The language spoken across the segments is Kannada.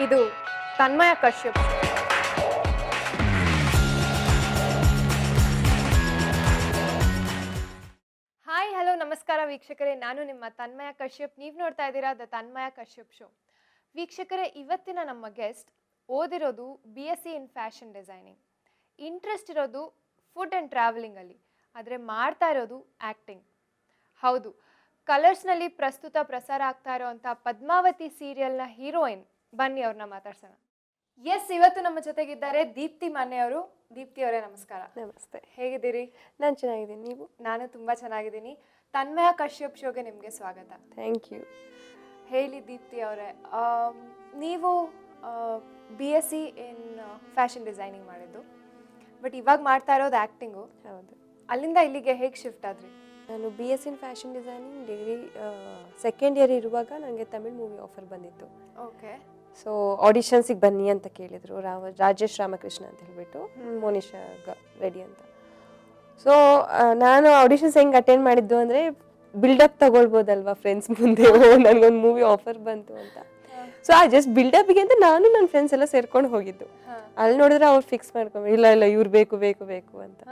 ಇದು ತನ್ಮಯ ಕಶ್ಯಪ್. ಹಾಯ್ ಹಲೋ ನಮಸ್ಕಾರ ವೀಕ್ಷಕರೇ, ನಾನು ನಿಮ್ಮ ತನ್ಮಯ ಕಶ್ಯಪ್. ನೀವು ನೋಡ್ತಾ ಇದ್ದೀರಾ ದ ತನ್ಮಯ ಕಶ್ಯಪ್ ಶೋ. ವೀಕ್ಷಕರೇ, ಇವತ್ತಿನ ನಮ್ಮ ಗೆಸ್ಟ್ ಓದಿರೋದು BSc in fashion designing, interest ಇರೋದು ಫುಡ್ ಆ್ಯಂಡ್ ಟ್ರಾವೆಲಿಂಗಲ್ಲಿ, ಆದರೆ ಮಾಡ್ತಾ ಇರೋದು ಆ್ಯಕ್ಟಿಂಗ್. ಹೌದು, ಕಲರ್ಸ್ನಲ್ಲಿ ಪ್ರಸ್ತುತ ಪ್ರಸಾರ ಆಗ್ತಾ ಇರೋವಂಥ ಪದ್ಮಾವತಿ ಸೀರಿಯಲ್ನ ಹೀರೋಯಿನ್. ಬನ್ನಿ ಅವ್ರನ್ನ ಮಾತಾಡ್ಸೋಣ. ಎಸ್, ಇವತ್ತು ನಮ್ಮ ಜೊತೆಗಿದ್ದಾರೆ ದೀಪ್ತಿ ಮನೆಯವರು. ದೀಪ್ತಿ ಅವರೇ ನಮಸ್ಕಾರ. ನಮಸ್ತೆ. ಹೇಗಿದ್ದೀರಿ? ನಾನು ಚೆನ್ನಾಗಿದ್ದೀನಿ, ನೀವು? ನಾನು ತುಂಬ ಚೆನ್ನಾಗಿದ್ದೀನಿ. ತನ್ಮಯ ಕಶ್ಯಪ್ ಶೋಗೆ ನಿಮಗೆ ಸ್ವಾಗತ. Thank you. ಹೇಳಿ ದೀಪ್ತಿ ಅವರೇ, ನೀವು BSc ಇನ್ ಫ್ಯಾಷನ್ ಡಿಸೈನಿಂಗ್ ಮಾಡಿದ್ದು, ಬಟ್ ಇವಾಗ ಮಾಡ್ತಾ ಇರೋದು ಆ್ಯಕ್ಟಿಂಗು. ಹೌದು. ಅಲ್ಲಿಂದ ಇಲ್ಲಿಗೆ ಹೇಗೆ ಶಿಫ್ಟ್ ಆದ್ರಿ? ನಾನು BSc in fashion designing degree second year ಇರುವಾಗ ನನಗೆ ತಮಿಳ್ ಮೂವಿ ಆಫರ್ ಬಂದಿತ್ತು. ಓಕೆ. ಸೊ ಆಡಿಷನ್ಸಿಗೆ ಬನ್ನಿ ಅಂತ ಕೇಳಿದರು. ರಾಜೇಶ್ ರಾಮಕೃಷ್ಣ ಅಂತ ಹೇಳ್ಬಿಟ್ಟು, ಮೋನಿಶಾ ರೆಡ್ಡಿ ಅಂತ. ಸೊ ನಾನು ಆಡಿಷನ್ಸ್ ಹೆಂಗೆ ಅಟೆಂಡ್ ಮಾಡಿದ್ದು ಅಂದರೆ, ಬಿಲ್ಡಪ್ ತಗೊಳ್ಬೋದಲ್ವಾ ಫ್ರೆಂಡ್ಸ್ ಮುಂದೆ, ನನಗೊಂದು ಮೂವಿ ಆಫರ್ ಬಂತು ಅಂತ. ಸೊ ಆ ಜಸ್ಟ್ ಬಿಲ್ಡಪ್ಗೆ ಅಂತ ನಾನು ನನ್ನ ಫ್ರೆಂಡ್ಸ್ ಎಲ್ಲ ಸೇರ್ಕೊಂಡು ಹೋಗಿದ್ದು. ಅಲ್ಲಿ ನೋಡಿದ್ರೆ ಅವ್ರು ಫಿಕ್ಸ್ ಮಾಡ್ಕೊಂಡು, ಇಲ್ಲ ಇಲ್ಲ ಇವ್ರು ಬೇಕು ಬೇಕು ಬೇಕು ಅಂತ.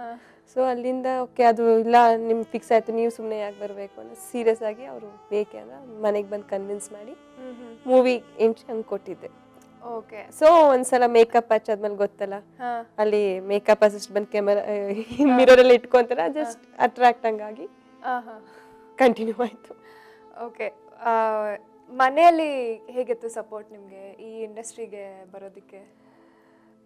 ಸೊ ಅಲ್ಲಿಂದ ಓಕೆ, ಅದು ಇಲ್ಲ ನಿಮ್ಗೆ ಫಿಕ್ಸ್ ಆಯಿತು, ನೀವು ಸುಮ್ಮನೆ ಯಾಕೆ ಬರಬೇಕು ಅಂತ ಸೀರಿಯಸ್ ಆಗಿ ಅವರು ಬೇಕೆ ಅಂತ ಮನೆಗೆ ಬಂದು ಕನ್ವಿನ್ಸ್ ಮಾಡಿ ಮೂವಿ ಎಂಟ್ರಿ ಹಂಗೆ ಕೊಟ್ಟಿದ್ದೆ. ಓಕೆ. ಸೊ ಒಂದ್ಸಲ ಮೇಕಪ್ ಹಚ್ಚಾದ್ಮೇಲೆ ಗೊತ್ತಲ್ಲ, ಅಲ್ಲಿ ಮೇಕಪ್ ಅಸಿಸ್ಟ್ ಬಂದು ಕ್ಯಾಮರಾ ಮಿರರಲ್ಲಿ ಇಟ್ಕೊಂತಾರ, ಜಸ್ಟ್ ಅಟ್ರಾಕ್ಟ್ ಹಂಗಾಗಿ ಕಂಟಿನ್ಯೂ ಆಯಿತು. ಓಕೆ. ಮನೆಯಲ್ಲಿ ಹೇಗಿತ್ತು ಸಪೋರ್ಟ್ ನಿಮಗೆ ಈ ಇಂಡಸ್ಟ್ರಿಗೆ ಬರೋದಕ್ಕೆ?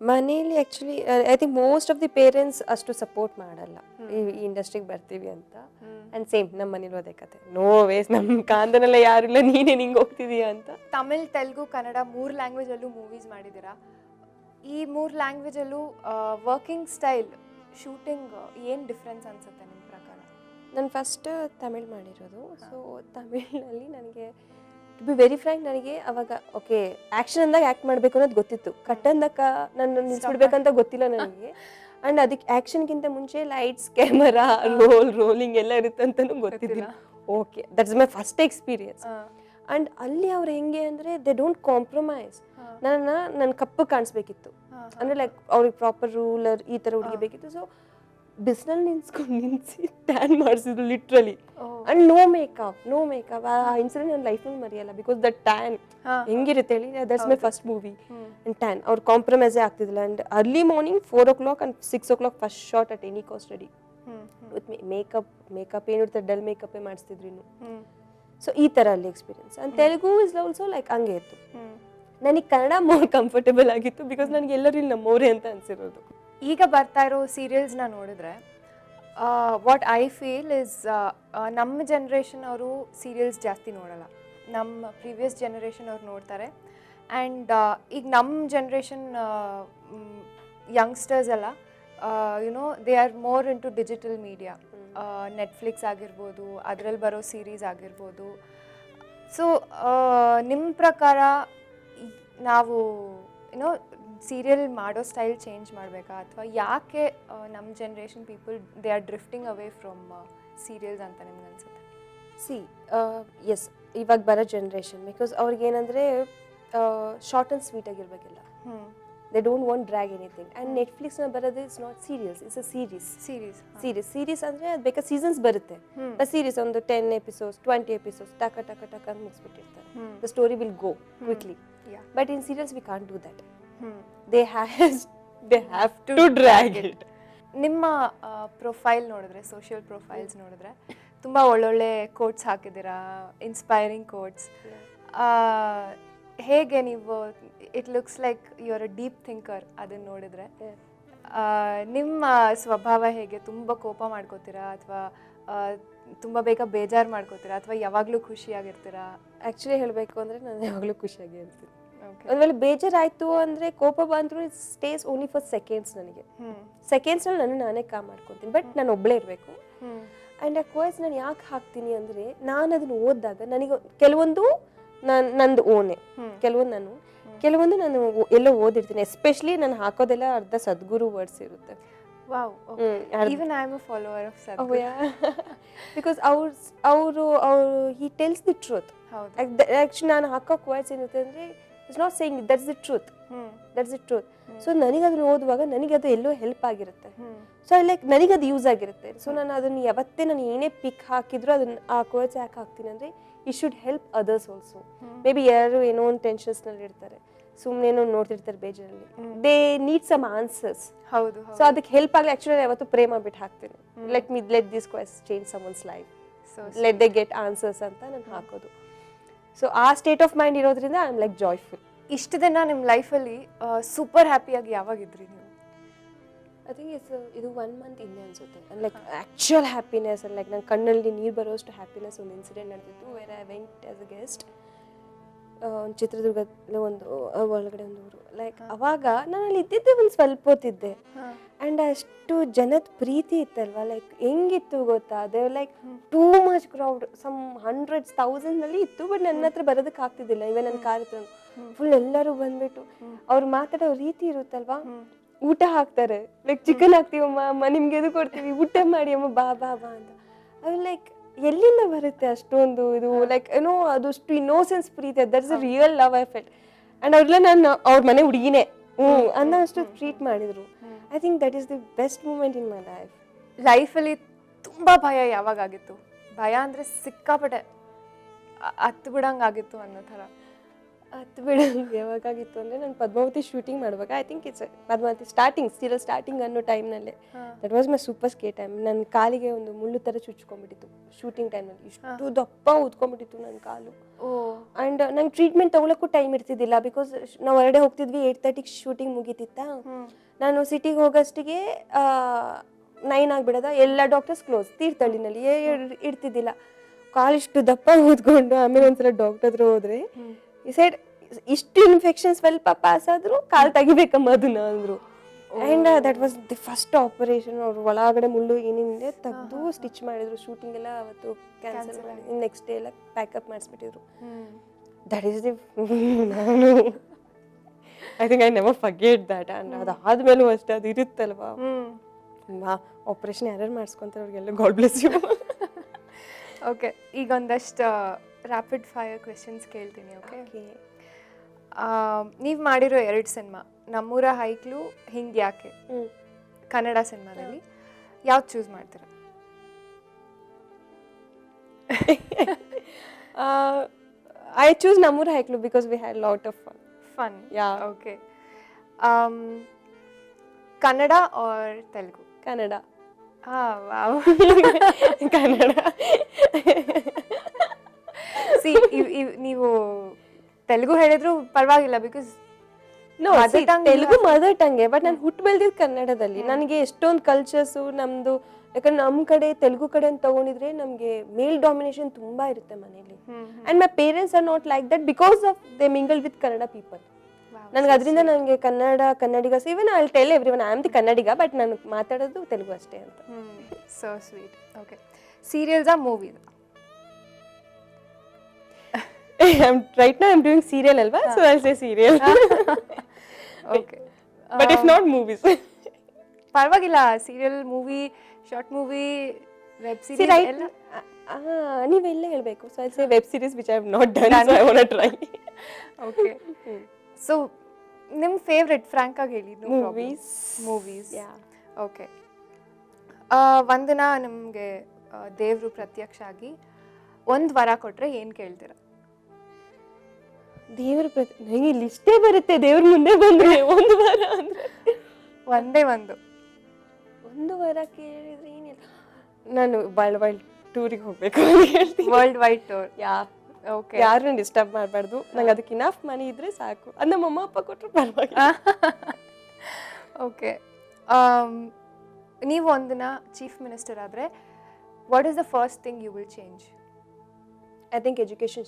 ಮನೇಲಿ actually I think most of the parents ಅಷ್ಟು ಸಪೋರ್ಟ್ ಮಾಡಲ್ಲ ಈ ಇಂಡಸ್ಟ್ರಿಗೆ ಬರ್ತೀವಿ ಅಂತ. ಆ್ಯಂಡ್ ಸೇಮ್ ನಮ್ಮ ಮನೇಲಿ ಅದೇ ಕತೆ, ನೋ ವೇಸ್, ನಮ್ಮ ಕಾಂದನೆಲ್ಲ ಯಾರಿಲ್ಲ, ನೀನೇ ಹಿಂಗೆ ಹೋಗ್ತಿದೀಯ ಅಂತ. ತಮಿಳ್, ತೆಲುಗು, ಕನ್ನಡ 3 ಲ್ಯಾಂಗ್ವೇಜಲ್ಲೂ ಮೂವೀಸ್ ಮಾಡಿದ್ದೀರಾ. ಈ 3 ಲ್ಯಾಂಗ್ವೇಜಲ್ಲೂ ವರ್ಕಿಂಗ್ ಸ್ಟೈಲ್, ಶೂಟಿಂಗ್ ಏನು ಡಿಫ್ರೆನ್ಸ್ ಅನಿಸುತ್ತೆ ನಿಮ್ಮ ಪ್ರಕಾರ? ನಾನು ಫಸ್ಟ್ ತಮಿಳ್ ಮಾಡಿರೋದು. ಸೊ ತಮಿಳ್ನಲ್ಲಿ ನನಗೆ ಟು ಬಿ ವೆರಿ ಫ್ರ್ಯಾಂಕ್, ನನಗೆ ಅವಾಗ ಓಕೆ ಆ್ಯಕ್ಷನ್ ಅಂದಾಗ ಆ್ಯಕ್ಟ್ ಮಾಡಬೇಕು ಅನ್ನೋದು ಗೊತ್ತಿತ್ತು, ಕಟ್ ಅಂದಾಗ ನಾನು ನಿಲ್ಸ್ಬಿಡ್ಬೇಕಂತ ಗೊತ್ತಿಲ್ಲ ನನಗೆ. ಆ್ಯಂಡ್ ಅದಕ್ಕೆ ಆ್ಯಕ್ಷನ್ಗಿಂತ ಮುಂಚೆ ಲೈಟ್ಸ್, ಕ್ಯಾಮರಾ, ರೋಲಿಂಗ್ ಎಲ್ಲ ಇರುತ್ತೆ ಅಂತಲೂ ಗೊತ್ತಿದ್ದಿಲ್ಲ. Okay, that's my first experience. And ಅಲ್ಲಿ ಅವ್ರು ಹೆಂಗೆ ಅಂದರೆ, ದೇ ಡೋಂಟ್ ಕಾಂಪ್ರಮೈಸ್. ನನ್ನ ಕಪ್ಪು ಕಾಣಿಸ್ಬೇಕಿತ್ತು, ಅಂದರೆ ಲೈಕ್ ಅವ್ರಿಗೆ ಪ್ರಾಪರ್ ರೂಲರ್ ಈ ಥರ ಹುಡುಗಿ ಬೇಕಿತ್ತು. ಸೊ ಬಿಸ್ನಲ್ಲಿ ನಿನ್ಸಿ ಟ್ಯಾನ್ ಮಾಡಿಸಿದ್ರು ಲಿಟ್ರಲಿ. And no makeup. ಆ ಇನ್ಸಿಡೆಂಟ್ ನನ್ನ ಲೈಫಲ್ಲಿ ಮರೆಯಲ್ಲ, ಬಿಕಾಸ್ ದಟ್ ಟ್ಯಾನ್ ಹೆಂಗಿರುತ್ತೆ ಹೇಳಿ, that's my first movie. And tan ಅವ್ರು ಕಾಂಪ್ರಮೈಸೇ ಆಗ್ತಿದ್ದಿಲ್ಲ. And early morning 4 o'clock and 6 o'clock first shot at any cost ready with makeup ಏನಿರುತ್ತೆ, ಡಲ್ ಮೇಕಪ್ಪೇ ಮಾಡಿಸ್ತಿದ್ರು ಇನ್ನು. ಸೊ ಈ ಥರ ಅಲ್ಲಿ experience. And Telugu is also like ಹಂಗೆ ಇತ್ತು. ನನಗೆ ಕನ್ನಡ ಮೋರ್ ಕಂಫರ್ಟೇಬಲ್ ಆಗಿತ್ತು, ಬಿಕಾಸ್ ನನಗೆ ಎಲ್ಲರೂ ಇಲ್ಲಿ ನಮ್ಮವರೇ ಅಂತ ಅನ್ಸಿರೋದು. ಈಗ ಬರ್ತಾ ಇರೋ ಸೀರಿಯಲ್ಸ್ನ ನೋಡಿದ್ರೆ ವಾಟ್ ಐ ಫೀಲ್ ಇಸ್, ನಮ್ಮ ಜನ್ರೇಷನ್ ಅವರು ಸೀರಿಯಲ್ಸ್ ಜಾಸ್ತಿ ನೋಡಲ್ಲ, ನಮ್ಮ ಪ್ರೀವಿಯಸ್ ಜನ್ರೇಷನ್ ಅವ್ರು ನೋಡ್ತಾರೆ. ಆ್ಯಂಡ್ ಈಗ ನಮ್ಮ ಜನ್ರೇಷನ್ ಯಂಗ್ಸ್ಟರ್ಸ್ ಎಲ್ಲ you know they are more into digital media, Netflix ಆಗಿರ್ಬೋದು, ಅದರಲ್ಲಿ ಬರೋ ಸೀರೀಸ್ ಆಗಿರ್ಬೋದು. ಸೊ ನಿಮ್ಮ ಪ್ರಕಾರ ನಾವು ಯುನೋ ಸೀರಿಯಲ್ ಮಾಡೋ ಸ್ಟೈಲ್ ಚೇಂಜ್ ಮಾಡಬೇಕಾ, ಅಥವಾ ಯಾಕೆ ನಮ್ಮ generation people they are drifting away from serials ಅಂತ ನಿಮ್ಗೆ ಅನ್ಸುತ್ತೆ? ಎಸ್, ಇವಾಗ ಬರೋ ಜನ್ರೇಷನ್, ಬಿಕಾಸ್ ಅವ್ರಿಗೇನಂದರೆ ಶಾರ್ಟ್ ಆ್ಯಂಡ್ ಸ್ವೀಟ್ ಆಗಿರ್ಬೇಕಿಲ್ಲ. They don't want drag anything. And ನೆಟ್ಫ್ಲಿಕ್ಸ್ನ ಬರೋದು it's not serials, it's a series ಅಂದರೆ ಅದು ಬೇಕಾ ಸೀಸನ್ಸ್ ಬರುತ್ತೆ. ಸೀರೀಸ್ ಒಂದು 10 episodes 20 episodes ಟಕ ಟಕ ಟಕ ಮುಗಿಸ್ಬಿಟ್ಟಿರ್ತಾರೆ. The story will go quickly. But in serials we can't do that. They have to drag it. ನಿಮ್ಮ ಪ್ರೊಫೈಲ್ ನೋಡಿದ್ರೆ, ಸೋಷಿಯಲ್ ಪ್ರೊಫೈಲ್ಸ್ ನೋಡಿದ್ರೆ ತುಂಬ ಒಳ್ಳೊಳ್ಳೆ ಕೋಟ್ಸ್ ಹಾಕಿದ್ದೀರಾ, ಇನ್ಸ್ಪೈರಿಂಗ್ ಕೋಟ್ಸ್. ಹೇಗೆ ನೀವು, it looks like you are a deep thinker ಅದನ್ನು ನೋಡಿದ್ರೆ. ನಿಮ್ಮ ಸ್ವಭಾವ ಹೇಗೆ? ತುಂಬ ಕೋಪ ಮಾಡ್ಕೋತೀರಾ, ಅಥವಾ ತುಂಬ ಬೇಗ ಬೇಜಾರು ಮಾಡ್ಕೋತೀರಾ, ಅಥವಾ ಯಾವಾಗಲೂ ಖುಷಿಯಾಗಿರ್ತೀರಾ? ಆ್ಯಕ್ಚುಲಿ ಹೇಳಬೇಕು ಅಂದರೆ ನಾನು ಯಾವಾಗಲೂ ಖುಷಿಯಾಗಿ ಇರ್ತೀನಿ. ಒಂದ್ವೇಳೆ ಬೇಜಾರಾಯಿತು ಅಂದರೆ, ಕೋಪ ಬಂದರೂ it stays only for seconds. ನನಗೆ ಸೆಕೆಂಡ್ಸ್ನಲ್ಲಿ ನಾನೇ ಕಾಮ್ ಮಾಡ್ಕೊತೀನಿ, ಬಟ್ ನಾನು ಒಬ್ಬಳೇ ಇರಬೇಕು. ಆ್ಯಂಡ್ ಆ ಕೋಯ್ಸ್ ನಾನು ಯಾಕೆ ಹಾಕ್ತೀನಿ ಅಂದರೆ, ನಾನು ಅದನ್ನು ಓದಿದಾಗ ನನಗೆ ಕೆಲವೊಂದು ನಂದು ಓನೆ, ಕೆಲವೊಂದು ನಾನು ಎಲ್ಲೋ ಓದಿರ್ತೀನಿ. ಎಸ್ಪೆಷಲಿ ನಾನು ಹಾಕೋದೆಲ್ಲ ಅರ್ಧ ಸದ್ಗುರು ವರ್ಡ್ಸ್ ಇರುತ್ತೆ. Wow, okay. Even I am a follower of Sadhguru. Oh yeah. Because he tells the truth. Actually ನಾನು ಹಾಕೋ ಕ್ವೈಟ್ಸ್ ಏನಿರುತ್ತೆ ಅಂದರೆ, it's not saying that's the truth, that's the truth. So ನನಗೆ ಅದನ್ನ ಓದುವಾಗ ನನಗೆ ಅದು ಎಲ್ಲೋ ಹೆಲ್ಪ್ ಆಗಿರುತ್ತೆ. ಸೊ ಲೈಕ್ ನನಗೆ ಅದು ಯೂಸ್ ಆಗಿರುತ್ತೆ. ಸೊ ನಾನು ಅದನ್ನು ಯಾವತ್ತೇ ನಾನು ಏನೇ ಪಿಕ್ ಹಾಕಿದ್ರು ಅದನ್ನ ಆ ಕೋಚ್ ಯಾಕೆ ಹಾಕ್ತೀನಿ ಅಂದರೆ it should help others also. May be ಯಾರು ಏನೋ ಒಂದು ಟೆನ್ಷನ್ಸ್ನಲ್ಲಿ ಇರ್ತಾರೆ, ಸುಮ್ಮನೇನೋ ನೋಡ್ತಿರ್ತಾರೆ ಬೇಜಾರಲ್ಲಿ, ದೇ ನೀಡ್ ಸಮ್ ಆನ್ಸರ್ಸ್. ಹೌದು. ಸೊ ಅದಕ್ಕೆ ಹೆಲ್ಪ್ ಆಗಲಿ ಆಕ್ಚುಲಿ ಯಾವತ್ತು ಪ್ರೇ ಮಾಡಿಬಿಟ್ಟು ಹಾಕ್ತೀನಿ, let this quest change summons life, let they get answers ಅಂತ ನಾನು ಹಾಕೋದು. ಸೊ ಆ ಸ್ಟೇಟ್ ಆಫ್ ಮೈಂಡ್ ಇರೋದ್ರಿಂದ ಐ ಆಮ್ ಲೈಕ್ ಜಾಯ್ಫುಲ್. ಇಷ್ಟು ದಿನ ನಿಮ್ಮ ಲೈಫಲ್ಲಿ ಸೂಪರ್ ಹ್ಯಾಪಿಯಾಗಿ ಯಾವಾಗಿದ್ರಿ ನೀವು? ಐ ಥಿಂಕ್ ಇದು 1 month ಹಿಂದೆ ಅನ್ಸುತ್ತೆ. ಲೈಕ್ ಆ್ಯಕ್ಚುಯಲ್ ಹ್ಯಾಪಿನೆಸ್, ಲೈಕ್ ನನ್ನ ಕಣ್ಣಲ್ಲಿ ನೀರು ಬರೋಷ್ಟು ಹ್ಯಾಪಿನೆಸ್ ಒಂದು ಇನ್ಸಿಡೆಂಟ್ ನಡೆದಿತ್ತು. Where I went as a guest ಒಂದು ಚಿತ್ರದುರ್ಗದಲ್ಲಿ ಒಂದು ಒಳಗಡೆ ಒಂದು ಊರು. ಲೈಕ್ ಅವಾಗ ನಾನು ಅಲ್ಲಿ ಇದ್ದಿದ್ದೆ ಒಂದು ಸ್ವಲ್ಪ ಹೊತ್ತಿದ್ದೆ. ಆ್ಯಂಡ್ ಅಷ್ಟು ಜನದ ಪ್ರೀತಿ ಇತ್ತಲ್ವ, ಲೈಕ್ ಹೆಂಗಿತ್ತು ಗೊತ್ತಾ, they like too much crowd, some hundreds ಥೌಸಂಡ್ನಲ್ಲಿ ಇತ್ತು. ಬಟ್ ನನ್ನ ಹತ್ರ ಬರೋದಕ್ಕೆ ಆಗ್ತಿದ್ದಿಲ್ಲ. ಇವನ್ ನನ್ನ ಕಾರ್ ಇತ್ತು, ಫುಲ್ ಎಲ್ಲರೂ ಬಂದ್ಬಿಟ್ಟು ಅವ್ರು ಮಾತಾಡೋ ರೀತಿ ಇರುತ್ತಲ್ವಾ, ಊಟ ಹಾಕ್ತಾರೆ, ಲೈಕ್ ಚಿಕನ್ ಹಾಕ್ತೀವಮ್ಮ, ಅಮ್ಮ ನಿಮ್ಗೆ ಎದು ಕೊಡ್ತೀವಿ, ಊಟ ಮಾಡಿ ಅಮ್ಮ, ಬಾ ಬಾ ಬಾ ಅಂತ. ಅದು ಲೈಕ್ ಎಲ್ಲಿಂದ ಬರುತ್ತೆ ಅಷ್ಟೊಂದು ಇದು, ಲೈಕ್ ಏನೋ ಅದಷ್ಟು ಇನ್ನೋಸೆನ್ಸ್ ಪ್ರೀತಿ, that's a real love I felt. And ಅವ್ರೆಲ್ಲ ನಾನು ಅವ್ರ ಮನೆ ಹುಡುಗಿನೇ ಅನ್ನೋ ಅಷ್ಟು ಟ್ರೀಟ್ ಮಾಡಿದ್ರು. I think that is the best moment in my life. ಲೈಫಲ್ಲಿ ತುಂಬ ಭಯ ಯಾವಾಗಾಗಿತ್ತು? ಭಯ ಅಂದರೆ ಸಿಕ್ಕಾಪಟ್ಟೆ ಹತ್ತು ಬಿಡಂಗಾಗಿತ್ತು ಅನ್ನೋ ಥರ. ಹತ್ತು ಬಿಡಂಗೆ ಯಾವಾಗಾಗಿತ್ತು ಅಂದರೆ ನಾನು ಪದ್ಮಾವತಿ ಶೂಟಿಂಗ್ ಮಾಡುವಾಗ, I think it's Padmavathi starting ಅನ್ನೋ ಟೈಮ್ನಲ್ಲೇ, that was my super scary time. ನನ್ನ ಕಾಲಿಗೆ ಒಂದು ಮುಳ್ಳು ಥರ ಚುಚ್ಕೊಂಡ್ಬಿಟ್ಟಿತ್ತು ಶೂಟಿಂಗ್ ಟೈಮಲ್ಲಿ. ಇಷ್ಟು ದಪ್ಪ ಊದ್ಕೊಂಡ್ಬಿಟ್ಟಿತ್ತು ನನ್ನ ಕಾಲು. ಆ್ಯಂಡ್ ನಂಗೆ ಟ್ರೀಟ್ಮೆಂಟ್ ತೊಗೊಳಕ್ಕೂ ಟೈಮ್ ಇರ್ತಿದ್ದಿಲ್ಲ, ಬಿಕಾಸ್ ನಾವು ಹೊರಗಡೆ ಹೋಗ್ತಿದ್ವಿ, 8:30 ಶೂಟಿಂಗ್ ಮುಗೀತಿತ್ತಾ. ನಾನು ಸಿಟಿಗೆ ಹೋಗೋಷ್ಟಿಗೆ 9 ಆಗಿಬಿಡೋದ, ಎಲ್ಲ ಡಾಕ್ಟರ್ಸ್ ಕ್ಲೋಸ್, ತೀರ್ಥಹಳ್ಳಿನಲ್ಲಿ ಇಡ್ತಿದ್ದಿಲ್ಲ. ಕಾಲಿಷ್ಟು ದಪ್ಪ ಊದ್ಕೊಂಡು ಆಮೇಲೆ ಒಂದ್ಸಲ ಡಾಕ್ಟರ್ ಹತ್ರ ಹೋದ್ರೆ ಈ ಸೈಡ್ ಇಷ್ಟು ಇನ್ಫೆಕ್ಷನ್ ಸ್ವಲ್ಪ ಪಾಸ್ ಆದ್ರು ಕಾಲು ತೆಗಿಬೇಕಮ್ಮ ಅದನ್ನ ಅಂದ್ರು. And that was the first operation. ಅವ್ರು ಒಳಗಡೆ ಮುಳ್ಳು ಏನಿದೆ ತೆಗೆದು ಸ್ಟಿಚ್ ಮಾಡಿದ್ರು. ಶೂಟಿಂಗ್ ಎಲ್ಲ ಅವತ್ತು ಕ್ಯಾನ್ಸಲ್ ಮಾಡಿ ನೆಕ್ಸ್ಟ್ ಡೇ ಎಲ್ಲ ಪ್ಯಾಕಪ್ ಮಾಡಿಸ್ಬಿಟ್ಟಿದ್ರು. ದಟ್ ಈಸ್ ದಿ ನಾನು I think I never forget that. And ಅದಾದ್ಮೇಲೂ ಅಷ್ಟೇ ಅದು ಇರುತ್ತಲ್ವಾ, ಆಪರೇಷನ್ ಯಾರ್ಯಾರು ಮಾಡಿಸ್ಕೊಂತಾರೆ ಅವ್ರಿಗೆಲ್ಲ ಗಾಡ್ ಬ್ಲೆಸ್ ಯು. ಓಕೆ, ಈಗ ಒಂದಷ್ಟು ರ್ಯಾಪಿಡ್ ಫೈರ್ ಕ್ವೆಶನ್ಸ್ ಕೇಳ್ತೀನಿ. ಓಕೆ, ನೀವು ಮಾಡಿರೋ 2 ಸಿನಿಮಾ, ನಮ್ಮೂರ ಹೈಕ್ಲು, ಹಿಂಗೆ ಯಾಕೆ, ಕನ್ನಡ ಸಿನಿಮಾದಲ್ಲಿ ಯಾವ್ದು ಚೂಸ್ ಮಾಡ್ತೀರಾ? ಐ ಚೂಸ್ ನಮ್ಮೂರ ಹೈಕ್ಲು because we had lot of fun. Yeah. Okay, Kannada or Telugu? Kannada. Wow. Kannada. See, ನೀವು ತೆಲುಗು ಹೇಳಿದ್ರು ಪರವಾಗಿಲ್ಲ, ಬಿಕಾಸ್ ತೆಲುಗು ಮದರ್ ಟಂಗೆ, ಬಟ್ ನಾನು ಹುಟ್ಟು ಬೆಳೆದಿದ್ದು ಕನ್ನಡದಲ್ಲಿ. ನನಗೆ ಎಷ್ಟೊಂದು ಕಲ್ಚರ್ಸು ನಮ್ಮದು, ಯಾಕಂದ್ರೆ ನಮ್ಮ ಕಡೆ ತೆಲುಗು ಕಡೆ ಅಂತ ತಗೊಂಡಿದ್ರೆ ನಮಗೆ ಮೇಲ್ ಡಾಮಿನೇಷನ್ ತುಂಬ ಇರುತ್ತೆ ಮನೇಲಿ. And my parents are not like that because of they mingle with Kannada people. ನನಗೆ ಅದರಿಂದ ನನಗೆ Kannadigas, even I tell everyone I am the Kannadiga, but ನಾನು ಮಾತಾಡೋದು ತೆಲುಗು ಅಷ್ಟೇ ಅಂತ. So sweet. ಓಕೆ, ಸೀರಿಯಲ್ಸಾ movies? Right now I'm doing serial alva, so I'll say serial. Okay, but if not movies. ಪರವಾಗಿಲ್ಲ, serial, movie, short movie, web series ಎಲ್ಲ ನೀವೆಲ್ಲ ಹೇಳಬೇಕು. So I'll say web series which I have not done, so I want to try. Okay, so ನಿಮ್ಮ ಫೇವ್ರೆಟ್ ಫ್ರಾಂಕ್ ಆಗಿ ಹೇಳಿ. ಮೂವೀಸ್. ಯಾ. ಓಕೆ, ಒಂದಿನ ನಿಮಗೆ ದೇವರು ಪ್ರತ್ಯಕ್ಷ ಆಗಿ 1 ವರ ಕೊಟ್ರೆ ಏನು ಕೇಳ್ತೀರಾ? ದೇವ್ರ ನನಗೆ ಲಿಸ್ಟೇ ಬರುತ್ತೆ ದೇವ್ರ ಮುಂದೆ ಬಂದ್ರೆ. 1 ವರ ಅಂದ್ರೆ ಒಂದೇ ಒಂದು ವರ ಕೇಳಿದ್ರೆ ಏನಿಲ್ಲ, ನಾನು ವರ್ಲ್ಡ್ ಟೂರಿಗೆ ಹೋಗ್ಬೇಕು ಅಂತ ಹೇಳ್ತೀನಿ. World wide tour. Yeah. Okay, ಯಾರನ್ನು ಡಿಸ್ಟರ್ಬ್ ಮಾಡಬಾರ್ದು, ನಂಗೆ ಅದಕ್ಕೆ ಇನಫ್ ಮನಿ ಇದ್ರೆ ಸಾಕು. ಅದು ನಮ್ಮ ಅಮ್ಮ ಅಪ್ಪ ಕೊಟ್ಟರು ಪರವಾಗಿಲ್ಲ. ಓಕೆ, ನೀವು ಒಂದಿನ ಚೀಫ್ ಮಿನಿಸ್ಟರ್ ಆದರೆ what is the first thing you will change? I think education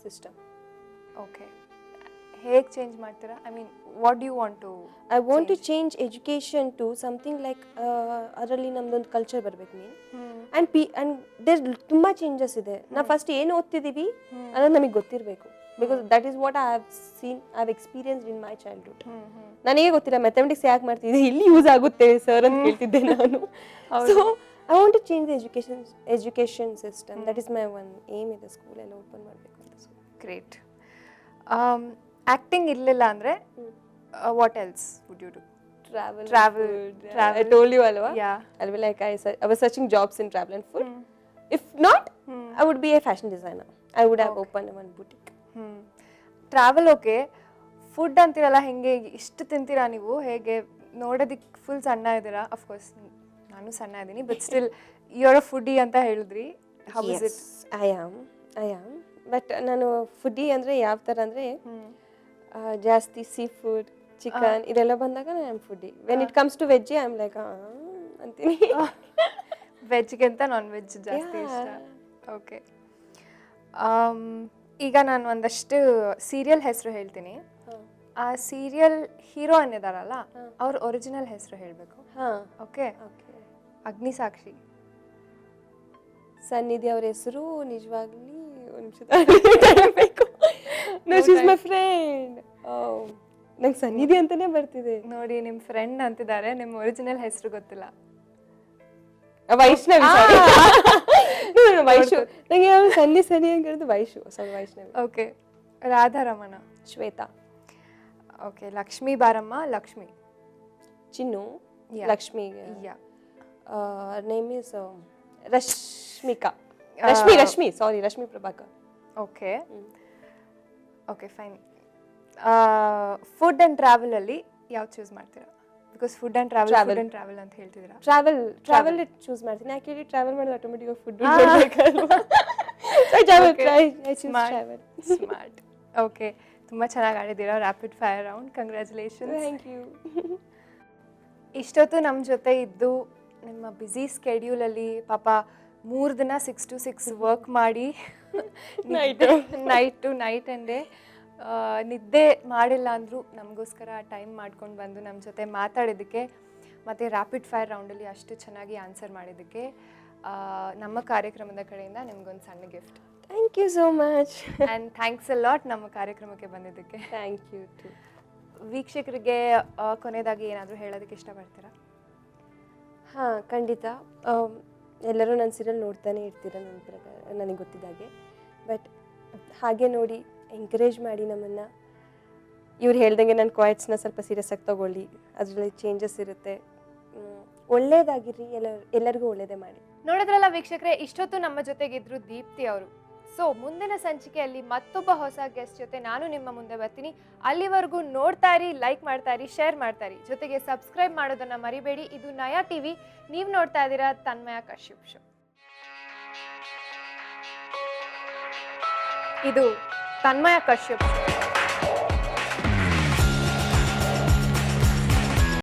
system. Okay, ಹೇಗೆ ಚೇಂಜ್ ಮಾಡ್ತೀರಾ? I mean, what do you want to? I want to change education to something like ಅದರಲ್ಲಿ ನಮ್ದೊಂದು ಕಲ್ಚರ್ ಬರ್ಬೇಕು ಮೇನ್. ಆ್ಯಂಡ್ ದೇರ್ ತುಂಬ ಚೇಂಜಸ್ ಇದೆ. ನಾವು ಫಸ್ಟ್ ಏನು ಓದ್ತಿದ್ದೀವಿ ಅನ್ನೋದು ನಮಗೆ ಗೊತ್ತಿರಬೇಕು, because that is what I have experienced in my childhood. ನನಗೆ ಗೊತ್ತಿಲ್ಲ ಮ್ಯಾಥಮೆಟಿಕ್ಸ್ ಯಾಕೆ ಮಾಡ್ತಿದ್ದೆ, ಇಲ್ಲಿ ಯೂಸ್ ಆಗುತ್ತೆ ಸರ್ ಅಂತ ಕೇಳ್ತಿದ್ದೆ ನಾನು. So I want to change the education system. That is my one aim ಇದೆ, ಸ್ಕೂಲ್ ಎಲ್ಲ ಓಪನ್ ಮಾಡಬೇಕು ಅಂತ. ಗ್ರೇಟ್. ಆ್ಯಕ್ಟಿಂಗ್ ಇರಲಿಲ್ಲ ಅಂದರೆ what else would you do? Travel. Travel, Food. I travel. told you, alwa. Yeah. I'll be like, I was searching jobs in travel and food. If not, I would be a fashion designer. I would have opened one boutique. Travel okay, food ಅಂತೀರಲ್ಲ, ಹೆಂಗೆ ಇಷ್ಟು ತಿಂತೀರಾ ನೀವು? ಹೇಗೆ ನೋಡೋದಕ್ಕೆ ಫುಲ್ ಸಣ್ಣ ಇದ್ದೀರಾ? ಅಫ್ಕೋರ್ಸ್ ನಾನು ಸಣ್ಣ ಇದ್ದೀನಿ, but still you are a foodie ಅಂತ ಹೇಳಿದ್ರಿ. How is it? I am. But ನಾನು ಫುಡಿ ಅಂದರೆ ಯಾವ ಥರ ಅಂದರೆ ಜಾಸ್ತಿ ಸೀ ಫುಡ್, ಚಿಕನ್ ಇದೆಲ್ಲ ಬಂದಾಗ ನಾನು foodie. When it comes to veg I am like ಅಂತೀನಿ. ವೆಜ್ಗಿಂತ ನಾನ್ ವೆಜ್ ಜಾಸ್ತಿ ಇಷ್ಟ. ಓಕೆ, ಈಗ ನಾನು ಒಂದಷ್ಟು ಸೀರಿಯಲ್ ಹೆಸರು ಹೇಳ್ತೀನಿ. ಆ ಸೀರಿಯಲ್ ಹೀರೋಯಿನ್ ಇದಾರಲ್ಲ, ಅವ್ರ ಒರಿಜಿನಲ್ ಹೆಸರು ಹೇಳಬೇಕು. ಓಕೆ? ಅಗ್ನಿಸಾಕ್ಷಿ ಸನ್ನಿಧಿ ಅವ್ರ ಹೆಸರು ನಿಜವಾಗ್ಲಿ ಮೈ ಫ್ರೆಂಡ್. ನಂಗೆ ಸನ್ನಿಧಿ ಅಂತಾನೆ ಬರ್ತಿದೆ ನೋಡಿ. ನಿಮ್ಮ ಫ್ರೆಂಡ್ ಅಂತಿದ್ದಾರೆ, ನಿಮ್ಮ ಒರಿಜಿನಲ್ ಹೆಸರು ಗೊತ್ತಿಲ್ಲ. ವೈಷ್ಣವಿ. ವೈಶು. ನಂಗೆ ಸನ್ನಿ ಅಂತ ಹೇಳಿದ್ದು Vaishu. Vaishnavi. Okay. Radharamana. Shweta. Okay. Lakshmi Baramma. Lakshmi. Chinnu. Lakshmi. Name is Rashmika. Rashmi sorry, Rashmi Prabhakar. Okay okay, fine. Food and ಟ್ರಾವೆಲಲ್ಲಿ ಯಾವ್ದು ಚೂಸ್ ಮಾಡ್ತೀರಾ? ಬಿಕಾಸ್ ಫುಡ್ ಆ್ಯಂಡ್ ಟ್ರಾವೆಲ್ ಅಂತ ಹೇಳ್ತಿದ್ದೀರಾ. ಟ್ರಾವೆಲ್ ಚೂಸ್ ಮಾಡ್ತೀನಿ. ಯಾಕೆ ಟ್ರಾವೆಲ್ ಮಾಡಿದ್ರೆ ಆಟೋಮೆಟಿಕ್ ಫುಡ್ ಸ್ಮಾರ್ಟ್. ಓಕೆ, ತುಂಬ ಚೆನ್ನಾಗಿ ಆಡಿದ್ದೀರಾ. Rapid fire round. Congratulation. Thank you. ಇಷ್ಟೊತ್ತು ನಮ್ಮ ಜೊತೆ ಇದ್ದು ನಿಮ್ಮ ಬ್ಯುಸಿ ಸ್ಕೆಡ್ಯೂಲಲ್ಲಿ ಪಾಪ 3 ದಿನ 6 to 6 ವರ್ಕ್ ಮಾಡಿ ನೈಟ್ ಆ್ಯಂಡ್ ಡೇ ನಿದ್ದೆ ಮಾಡಿಲ್ಲ ಅಂದರೂ ನಮಗೋಸ್ಕರ ಟೈಮ್ ಮಾಡ್ಕೊಂಡು ಬಂದು ನಮ್ಮ ಜೊತೆ ಮಾತಾಡಿದ್ದಕ್ಕೆ ಮತ್ತು ರ್ಯಾಪಿಡ್ ಫೈರ್ ರೌಂಡಲ್ಲಿ ಅಷ್ಟು ಚೆನ್ನಾಗಿ ಆನ್ಸರ್ ಮಾಡಿದ್ದಕ್ಕೆ ನಮ್ಮ ಕಾರ್ಯಕ್ರಮದ ಕಡೆಯಿಂದ ನಿಮ್ಗೊಂದು ಸಣ್ಣ gift. Thank you so much. And thanks a lot ನಮ್ಮ ಕಾರ್ಯಕ್ರಮಕ್ಕೆ ಬಂದಿದ್ದಕ್ಕೆ. Thank you too. ವೀಕ್ಷಕರಿಗೆ ಕೊನೆಯದಾಗಿ ಏನಾದರೂ ಹೇಳೋದಕ್ಕೆ ಇಷ್ಟಪಡ್ತೀರಾ? ಹಾಂ, ಖಂಡಿತ. ಎಲ್ಲರೂ ನನ್ನ ಸೀರಿಯಲ್ ನೋಡ್ತಾನೆ ಇರ್ತೀರ ನನ್ನ ಪ್ರಕಾರ, ನನಗೆ ಗೊತ್ತಿದ್ದಾಗೆ. ಬಟ್ ಹಾಗೆ ನೋಡಿ ಎಂಕರೇಜ್ ಮಾಡಿ ನಮ್ಮನ್ನು. ಇವ್ರು ಹೇಳ್ದಂಗೆ ನನ್ನ ಕ್ವಾಯ್ಟ್ಸ್ನ ಸ್ವಲ್ಪ ಸೀರಿಯಸ್ ಆಗಿ ತೊಗೊಳ್ಳಿ, ಅದರಲ್ಲಿ ಚೇಂಜಸ್ ಇರುತ್ತೆ. ಒಳ್ಳೇದಾಗಿರ್ರಿ, ಎಲ್ಲರಿಗೂ ಒಳ್ಳೇದೇ ಮಾಡಿ. ನೋಡಿದ್ರಲ್ಲ ವೀಕ್ಷಕರೇ, ಇಷ್ಟೊತ್ತು ನಮ್ಮ ಜೊತೆಗಿದ್ರು ದೀಪ್ತಿ ಅವರು. ಸೊ ಮುಂದಿನ ಸಂಚಿಕೆಯಲ್ಲಿ ಮತ್ತೊಬ್ಬ ಹೊಸ ಗೆಸ್ಟ್ ಜೊತೆ ನಾನು ನಿಮ್ಮ ಮುಂದೆ ಬರ್ತೀನಿ. ಅಲ್ಲಿವರೆಗೂ ನೋಡ್ತಾ ಇರಿ, ಲೈಕ್ ಮಾಡ್ತಾ ಇರಿ, ಶೇರ್ ಮಾಡ್ತಾ ಇರಿ, ಜೊತೆಗೆ ಸಬ್ಸ್ಕ್ರೈಬ್ ಮಾಡೋದನ್ನ ಮರಿಬೇಡಿ. ಇದು ನಯಾ ಟಿವಿ. ನೀವು ನೋಡ್ತಾ ಇದ್ದೀರಾ ತನ್ಮಯ ಕಶ್ಯಪ್ ಶೋ. ಇದು ತನ್ಮಯ ಕಶ್ಯಪ್.